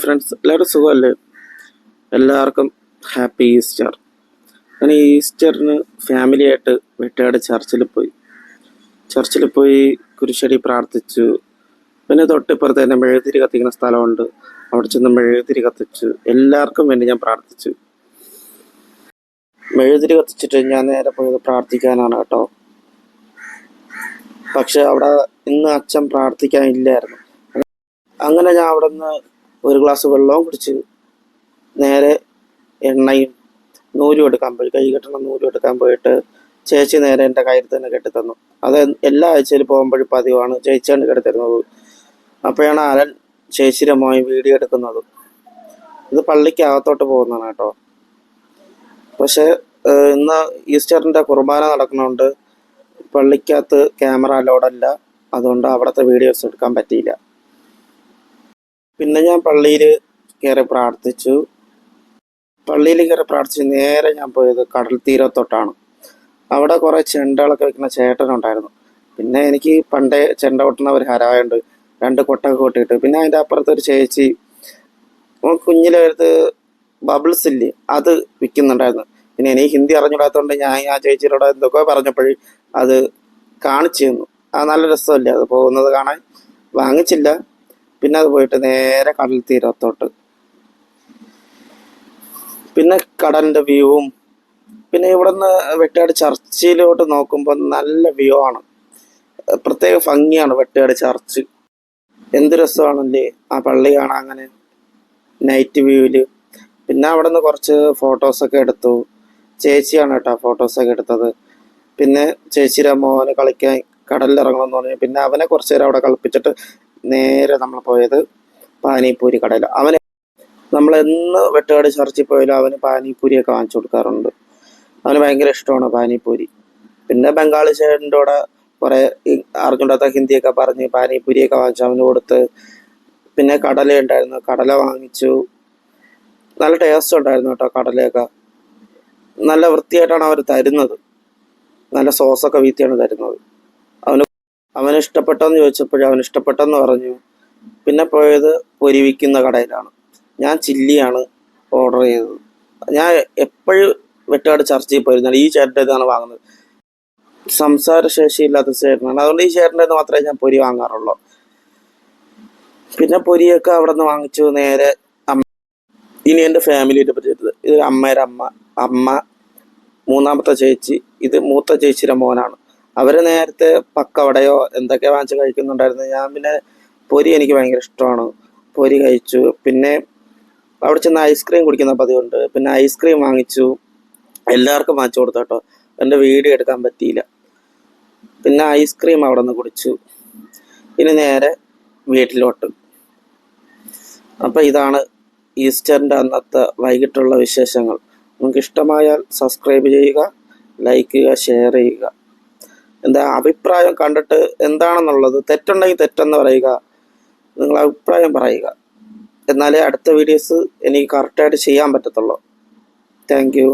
Friends, എല്ലാവരും സുഖമല്ലേ? എല്ലാവർക്കും ഹാപ്പി ഈസ്റ്റർ. ഞാൻ ഈ ഈസ്റ്ററിന് ഫാമിലിയായിട്ട് വെട്ടയാട് ചർച്ചിൽ പോയി കുരിശടി പ്രാർത്ഥിച്ചു. പിന്നെ തൊട്ടിപ്പുറത്ത് തന്നെ മെഴുകുതിരി കത്തിക്കുന്ന സ്ഥലമുണ്ട്, അവിടെ ചെന്ന് മെഴുകുതിരി കത്തിച്ചു. എല്ലാവർക്കും വേണ്ടി ഞാൻ പ്രാർത്ഥിച്ചു. മെഴുകുതിരി കത്തിച്ചിട്ട് ഞാൻ നേരെ പോയത് പ്രാർത്ഥിക്കാനാണ് കേട്ടോ. പക്ഷെ അവിടെ ഇന്ന് അച്ഛൻ പ്രാർത്ഥിക്കാനില്ലായിരുന്നു. അങ്ങനെ ഞാൻ അവിടെ നിന്ന് ഒരു ഗ്ലാസ് വെള്ളവും കുടിച്ച് നേരെ എണ്ണയും നൂലും എടുക്കാൻ പോയി. കൈ കെട്ടണം നൂലും എടുക്കാൻ പോയിട്ട് ചേച്ചി നേരെ എൻ്റെ കയ്യിൽ തന്നെ കെട്ടിത്തന്നു. അത് എല്ലാ ആഴ്ചയിൽ പോകുമ്പോഴും പതിവാണ് ചേച്ചിയാണ് കെട്ടിത്തരുന്നത്. അപ്പോഴാണ് അലൻ ചേച്ചിയുടെ മോൻ വീഡിയോ എടുക്കുന്നത്. ഇത് പള്ളിക്ക് അകത്തോട്ട് പോകുന്നതാണ് കേട്ടോ. പക്ഷെ ഇന്ന് ഈസ്റ്ററിൻ്റെ കുർബാന നടക്കുന്നുണ്ട്. പള്ളിക്കകത്ത് ക്യാമറ അലോഡല്ല, അതുകൊണ്ട് അവിടുത്തെ വീഡിയോസ് എടുക്കാൻ പറ്റിയില്ല. പിന്നെ ഞാൻ പള്ളിയിൽ കയറി പ്രാർത്ഥിച്ചു. നേരെ ഞാൻ പോയത് കടൽ തീരത്തോട്ടാണ്. അവിടെ കുറേ ചെണ്ടകളൊക്കെ വെക്കുന്ന ചേട്ടനുണ്ടായിരുന്നു. പിന്നെ എനിക്ക് പണ്ടേ ചെണ്ട കൊട്ടുന്ന ഒരു ഹരായുണ്ട്, 2 കൊട്ടൊക്കെ കൊട്ടിയിട്ട്. പിന്നെ അതിൻ്റെ അപ്പുറത്തൊരു ചേച്ചി കുഞ്ഞിലെ അടുത്ത് ബബിൾസ് ഇല്ലേ, അത് വിൽക്കുന്നുണ്ടായിരുന്നു. പിന്നെ എനിക്ക് ഹിന്ദി അറിഞ്ഞിടാത്തതുകൊണ്ട് ഞാൻ ആ ചേച്ചിയോട് എന്തൊക്കെ പറഞ്ഞപ്പോഴും അത് കാണിച്ചു തന്നു. അത് നല്ല രസമല്ലേ അത് പോകുന്നത് കാണാൻ. വാങ്ങിച്ചില്ല. പിന്നെ അത് പോയിട്ട് നേരെ കടൽ തീരത്തോട്ട്. പിന്നെ കടലിൻ്റെ വ്യൂവും, പിന്നെ ഇവിടുന്ന് വെട്ടയാട് ചർച്ചിലോട്ട് നോക്കുമ്പോൾ നല്ല വ്യൂ ആണ്. പ്രത്യേക ഭംഗിയാണ് വെട്ടയാട് ചർച്ച്. എന്ത് രസമാണല്ലേ ആ പള്ളി കാണാൻ അങ്ങനെ നൈറ്റ് വ്യൂവിൽ. പിന്നെ അവിടെ നിന്ന് കുറച്ച് ഫോട്ടോസൊക്കെ എടുത്തു. ചേച്ചിയാണ് കേട്ടോ ഫോട്ടോസൊക്കെ എടുത്തത്. പിന്നെ ചേച്ചിയുടെ മോന് കളിക്കാൻ കടലിലിറങ്ങണമെന്ന് പറഞ്ഞു. പിന്നെ അവനെ കുറച്ച് നേരം അവിടെ കളിപ്പിച്ചിട്ട് നേരെ നമ്മൾ പോയത് പാനിപ്പൂരി കടയിൽ. നമ്മൾ എന്ന് വെട്ടുകാട് ചർച്ചിൽ പോയാലും അവന് പാനിപ്പൂരിയൊക്കെ വാങ്ങിച്ചു കൊടുക്കാറുണ്ട്. അവന് ഭയങ്കര ഇഷ്ടമാണ് പാനിപ്പൂരി. പിന്നെ ബംഗാളി ചേട്ടൻ്റെ കൂടെ കുറേ അറിഞ്ഞൂടാത്ത ഹിന്ദിയൊക്കെ പറഞ്ഞ് പാനിപ്പൂരിയൊക്കെ വാങ്ങിച്ചു അവന് കൊടുത്ത്. പിന്നെ കടല ഉണ്ടായിരുന്നു, കടല വാങ്ങിച്ചു. നല്ല ടേസ്റ്റ് ഉണ്ടായിരുന്നു കേട്ടോ. കടലയൊക്കെ നല്ല വൃത്തിയായിട്ടാണ് അവർ തരുന്നത്. നല്ല സോസൊക്കെ വീത്തിയാണ് തരുന്നത്. അവന് ഇഷ്ടപ്പെട്ടെന്ന് ചോദിച്ചപ്പോഴും അവന് ഇഷ്ടപ്പെട്ടെന്ന് പറഞ്ഞു. പിന്നെ പോയത് പൊരി വിൽക്കുന്ന കടയിലാണ്. ഞാൻ ചില്ലിയാണ് ഓർഡർ ചെയ്തത്. ഞാൻ എപ്പോഴും വെട്ടുകാട് ചർച്ചയിൽ പോയിരുന്നാൽ ഈ ചേട്ടൻ്റെ ഇതാണ് വാങ്ങുന്നത്. സംസാരശേഷിയില്ലാത്ത ചേട്ടനാണ്, അതുകൊണ്ട് ഈ ചേട്ടൻ്റെ മാത്രമേ ഞാൻ പൊരി വാങ്ങാറുള്ളൂ. പിന്നെ പൊരിയൊക്കെ അവിടെ നിന്ന് വാങ്ങിച്ചു. നേരെ ഇനി എൻ്റെ ഫാമിലിയുടെ പറ്റിയത്, ഇത് അമ്മയുടെ അമ്മ, മൂന്നാമത്തെ ചേച്ചി, ഇത് മൂത്ത ചേച്ചിയുടെ മോനാണ്. അവർ നേരത്തെ പക്കവടയോ എന്തൊക്കെ വാങ്ങിച്ച് കഴിക്കുന്നുണ്ടായിരുന്നു. ഞാൻ പിന്നെ പൊരി എനിക്ക് ഭയങ്കര ഇഷ്ടമാണ്, പൊരി കഴിച്ചു. പിന്നെ അവിടെ ചെന്ന് ഐസ്ക്രീം കുടിക്കുന്ന പതിവുണ്ട്. പിന്നെ ഐസ്ക്രീം വാങ്ങിച്ചു, എല്ലാവർക്കും വാങ്ങിച്ചു കൊടുത്തു കേട്ടോ. എൻ്റെ വീഡിയോ എടുക്കാൻ പറ്റിയില്ല. പിന്നെ ഐസ്ക്രീം അവിടെ നിന്ന് കുടിച്ചു. ഇനി നേരെ വീട്ടിലോട്ട്. അപ്പം ഇതാണ് ഈസ്റ്ററിൻ്റെ അന്നത്തെ വൈകിട്ടുള്ള വിശേഷങ്ങൾ. നിങ്ങൾക്ക് ഇഷ്ടമായാൽ സബ്സ്ക്രൈബ് ചെയ്യുക, ലൈക്ക് ചെയ്യുക, ഷെയർ ചെയ്യുക. എന്താ അഭിപ്രായം കണ്ടിട്ട് എന്താണെന്നുള്ളത്, തെറ്റുണ്ടെങ്കിൽ തെറ്റെന്ന് പറയുക, നിങ്ങൾ അഭിപ്രായം പറയുക. എന്നാലേ അടുത്ത വീഡിയോസ് എനിക്ക് കറക്റ്റായിട്ട് ചെയ്യാൻ പറ്റത്തുള്ളൂ. Thank you.